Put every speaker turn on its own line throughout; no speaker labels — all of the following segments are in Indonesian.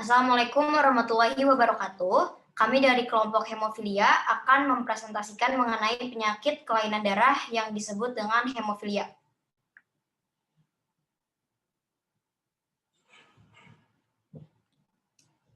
Assalamualaikum warahmatullahi wabarakatuh. Kami dari kelompok hemofilia akan mempresentasikan mengenai penyakit kelainan darah yang disebut dengan hemofilia.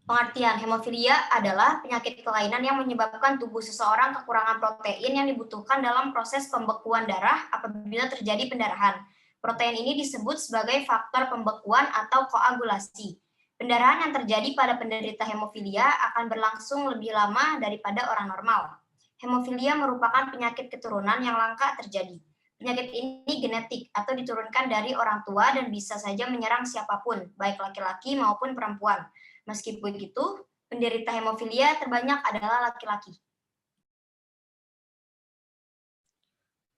Pengertian hemofilia adalah penyakit kelainan yang menyebabkan tubuh seseorang kekurangan protein yang dibutuhkan dalam proses pembekuan darah apabila terjadi pendarahan. Protein ini disebut sebagai faktor pembekuan atau koagulasi. Pendarahan yang terjadi pada penderita hemofilia akan berlangsung lebih lama daripada orang normal. Hemofilia merupakan penyakit keturunan yang langka terjadi. Penyakit ini genetik atau diturunkan dari orang tua dan bisa saja menyerang siapapun, baik laki-laki maupun perempuan. Meskipun begitu, penderita hemofilia terbanyak adalah laki-laki.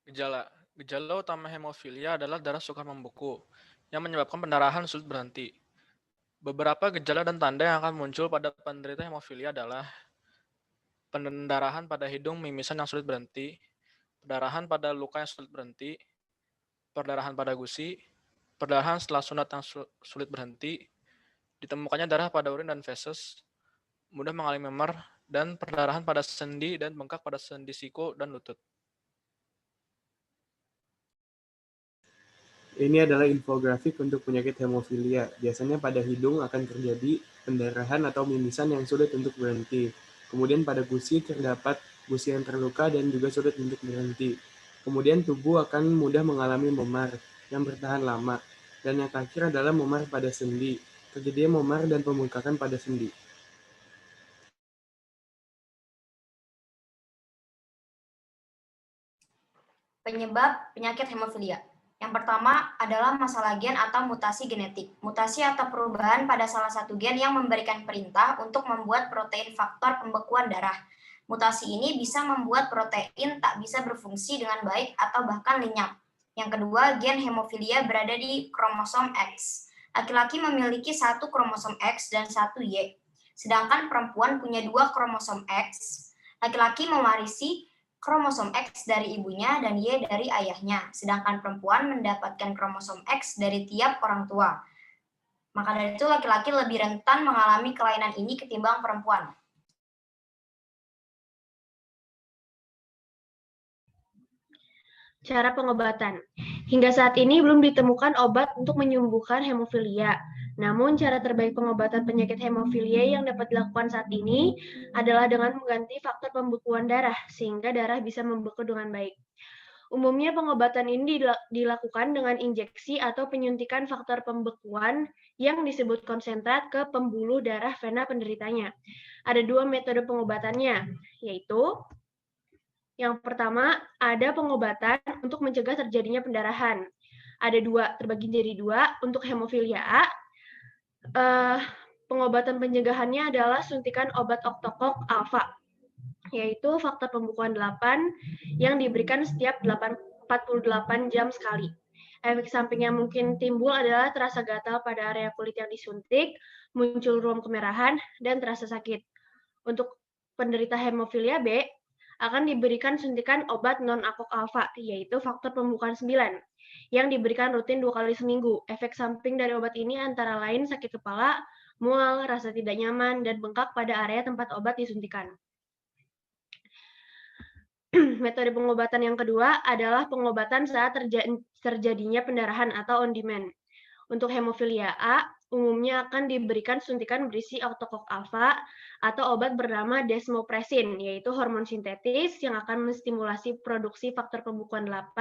Gejala utama hemofilia adalah darah sukar membeku, yang menyebabkan pendarahan sulit berhenti. Beberapa gejala dan tanda yang akan muncul pada penderita hemofilia adalah pendarahan pada hidung mimisan yang sulit berhenti, perdarahan pada luka yang sulit berhenti, perdarahan pada gusi, perdarahan setelah sunat yang sulit berhenti, ditemukannya darah pada urin dan feses, mudah mengalami memar, dan perdarahan pada sendi dan bengkak pada sendi siku dan lutut.
Ini adalah infografik untuk penyakit hemofilia. Biasanya pada hidung akan terjadi pendarahan atau mimisan yang sulit untuk berhenti. Kemudian pada gusi terdapat gusi yang terluka dan juga sulit untuk berhenti. Kemudian tubuh akan mudah mengalami memar yang bertahan lama. Dan yang terakhir adalah memar pada sendi. Terjadinya memar dan pembengkakan pada sendi.
Penyebab penyakit hemofilia. Yang pertama adalah masalah gen atau mutasi genetik. Mutasi atau perubahan pada salah satu gen yang memberikan perintah untuk membuat protein faktor pembekuan darah. Mutasi ini bisa membuat protein tak bisa berfungsi dengan baik atau bahkan lenyap. Yang kedua, gen hemofilia berada di kromosom X. Laki-laki memiliki satu kromosom X dan satu Y. Sedangkan perempuan punya dua kromosom X. Laki-laki mewarisi kromosom X dari ibunya dan Y dari ayahnya, sedangkan perempuan mendapatkan kromosom X dari tiap orang tua. Maka dari itu laki-laki lebih rentan mengalami kelainan ini ketimbang perempuan.
Cara pengobatan. Hingga saat ini belum ditemukan obat untuk menyembuhkan hemofilia. Namun, cara terbaik pengobatan penyakit hemofilia yang dapat dilakukan saat ini adalah dengan mengganti faktor pembekuan darah, sehingga darah bisa membeku dengan baik. Umumnya pengobatan ini dilakukan dengan injeksi atau penyuntikan faktor pembekuan yang disebut konsentrat ke pembuluh darah vena penderitanya. Ada dua metode pengobatannya, yaitu yang pertama, ada pengobatan untuk mencegah terjadinya pendarahan. Ada dua, terbagi jadi dua. Untuk hemofilia A, pengobatan pencegahannya adalah suntikan obat oktokok alfa, yaitu faktor pembekuan 8 yang diberikan setiap 48 jam sekali. Efek samping yang mungkin timbul adalah terasa gatal pada area kulit yang disuntik, muncul ruam kemerahan, dan terasa sakit. Untuk penderita hemofilia B, akan diberikan suntikan obat non-akok alfa, yaitu faktor pembukaan 9, yang diberikan rutin 2 kali seminggu. Efek samping dari obat ini antara lain sakit kepala, mual, rasa tidak nyaman, dan bengkak pada area tempat obat disuntikan. Metode pengobatan yang kedua adalah pengobatan saat terjadinya pendarahan atau on demand. Untuk hemofilia A, umumnya akan diberikan suntikan berisi oktokok alfa atau obat bernama desmopresin, yaitu hormon sintetis yang akan menstimulasi produksi faktor pembekuan 8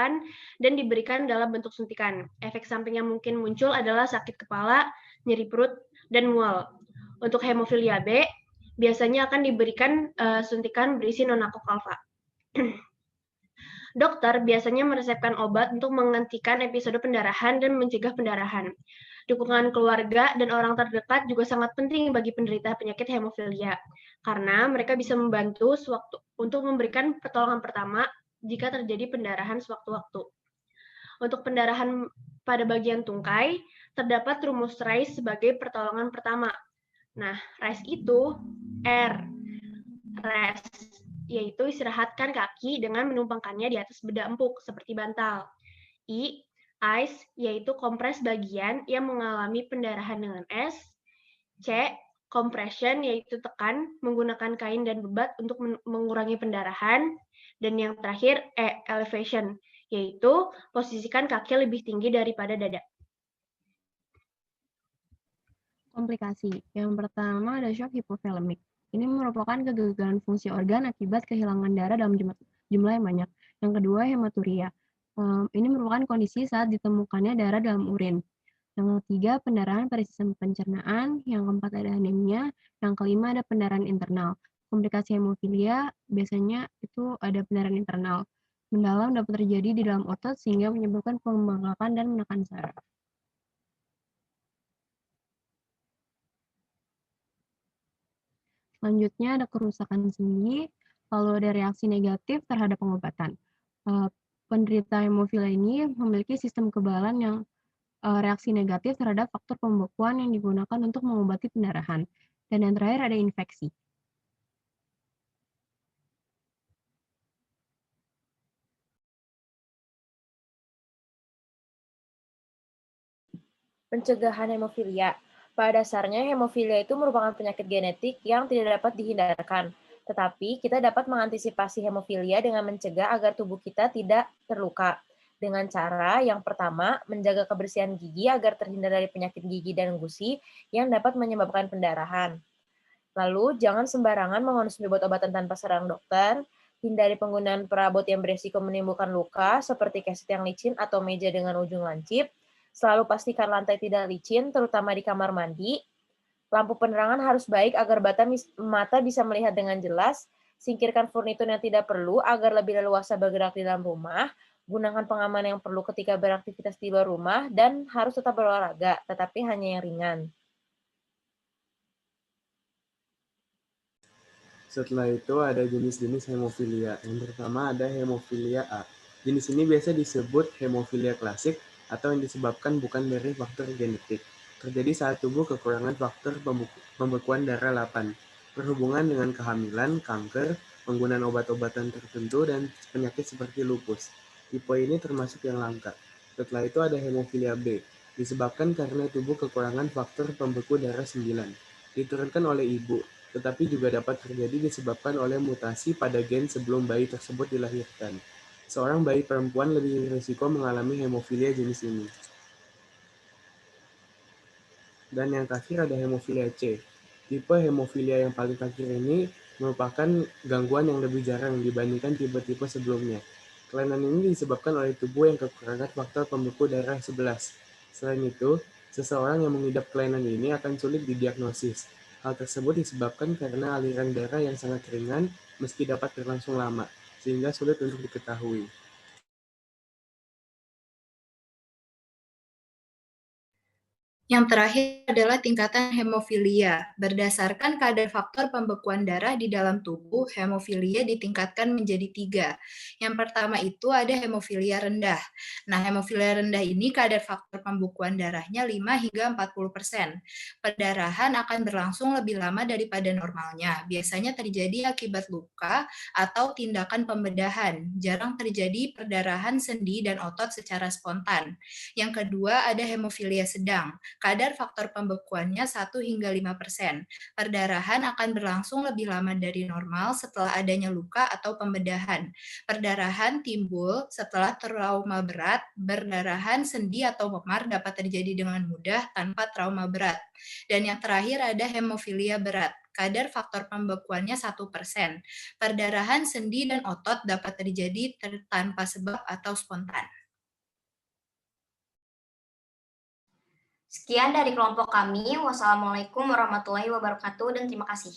dan diberikan dalam bentuk suntikan. Efek samping yang mungkin muncul adalah sakit kepala, nyeri perut, dan mual. Untuk hemofilia B, biasanya akan diberikan suntikan berisi non-akok alfa. Dokter biasanya meresepkan obat untuk menghentikan episode pendarahan dan mencegah pendarahan. Dukungan keluarga dan orang terdekat juga sangat penting bagi penderita penyakit hemofilia, karena mereka bisa membantu untuk memberikan pertolongan pertama jika terjadi pendarahan sewaktu-waktu. Untuk pendarahan pada bagian tungkai, terdapat rumus RICE sebagai pertolongan pertama. Nah, RICE itu R, rest, yaitu istirahatkan kaki dengan menumpangkannya di atas bedak empuk seperti bantal. I, ice, yaitu kompres bagian yang mengalami pendarahan dengan es. C, Compression yaitu tekan menggunakan kain dan bebat untuk mengurangi pendarahan. Dan yang terakhir elevation yaitu posisikan kaki lebih tinggi daripada dada.
Komplikasi. Yang pertama ada shock hipovolemic. Ini merupakan kegagalan fungsi organ akibat kehilangan darah dalam jumlah yang banyak. Yang kedua hematuria. Ini merupakan kondisi saat ditemukannya darah dalam urin. Yang ketiga, pendarahan pada sistem pencernaan. Yang keempat ada anemia. Yang kelima ada pendarahan internal. Komplikasi hemofilia biasanya itu ada pendarahan internal. Mendalam dapat terjadi di dalam otot sehingga menyebabkan pembengkakan dan menekan saraf. Selanjutnya ada kerusakan sendi, lalu ada reaksi negatif terhadap pengobatan. Penderita hemofilia ini memiliki sistem kekebalan yang reaksi negatif terhadap faktor pembekuan yang digunakan untuk mengobati pendarahan. Dan yang terakhir ada infeksi.
Pencegahan hemofilia. Pada dasarnya, hemofilia itu merupakan penyakit genetik yang tidak dapat dihindarkan. Tetapi, kita dapat mengantisipasi hemofilia dengan mencegah agar tubuh kita tidak terluka. Dengan cara yang pertama, menjaga kebersihan gigi agar terhindar dari penyakit gigi dan gusi yang dapat menyebabkan pendarahan. Lalu, jangan sembarangan mengonsumsi obat-obatan tanpa saran dokter. Hindari penggunaan perabot yang beresiko menimbulkan luka, seperti keset yang licin atau meja dengan ujung lancip. Selalu pastikan lantai tidak licin, terutama di kamar mandi. Lampu penerangan harus baik agar mata bisa melihat dengan jelas. Singkirkan furnitur yang tidak perlu agar lebih leluasa bergerak di dalam rumah. Gunakan pengaman yang perlu ketika beraktivitas di luar rumah, dan harus tetap berolahraga, tetapi hanya yang ringan.
Setelah itu ada jenis-jenis hemofilia. Yang pertama ada hemofilia A. Jenis ini biasa disebut hemofilia klasik atau yang disebabkan bukan dari faktor genetik. Terjadi saat tubuh kekurangan faktor pembekuan darah 8, berhubungan dengan kehamilan, kanker, penggunaan obat-obatan tertentu, dan penyakit seperti lupus. Tipe ini termasuk yang langka. Setelah itu ada hemofilia B, disebabkan karena tubuh kekurangan faktor pembeku darah 9, diturunkan oleh ibu, tetapi juga dapat terjadi disebabkan oleh mutasi pada gen sebelum bayi tersebut dilahirkan. Seorang bayi perempuan lebih risiko mengalami hemofilia jenis ini. Dan yang terakhir ada hemofilia C. Tipe hemofilia yang paling terakhir ini merupakan gangguan yang lebih jarang dibandingkan tipe-tipe sebelumnya. Kelainan ini disebabkan oleh tubuh yang kekurangan faktor pembeku darah 11. Selain itu, seseorang yang mengidap kelainan ini akan sulit didiagnosis. Hal tersebut disebabkan karena aliran darah yang sangat ringan meski dapat berlangsung lama, sehingga sulit untuk diketahui.
Yang terakhir adalah tingkatan hemofilia. Berdasarkan kadar faktor pembekuan darah di dalam tubuh, hemofilia ditingkatkan menjadi 3. Yang pertama itu ada hemofilia rendah. Nah, hemofilia rendah ini kadar faktor pembekuan darahnya 5 hingga 40%. Perdarahan akan berlangsung lebih lama daripada normalnya. Biasanya terjadi akibat luka atau tindakan pembedahan. Jarang terjadi perdarahan sendi dan otot secara spontan. Yang kedua ada hemofilia sedang. Kadar faktor pembekuannya 1 hingga 5%. Perdarahan akan berlangsung lebih lama dari normal setelah adanya luka atau pembedahan. Perdarahan timbul setelah trauma berat, berdarahan sendi atau memar dapat terjadi dengan mudah tanpa trauma berat. Dan yang terakhir ada hemofilia berat. Kadar faktor pembekuannya 1%. Perdarahan sendi dan otot dapat terjadi tanpa sebab atau spontan.
Sekian dari kelompok kami. Wassalamualaikum warahmatullahi wabarakatuh dan terima kasih.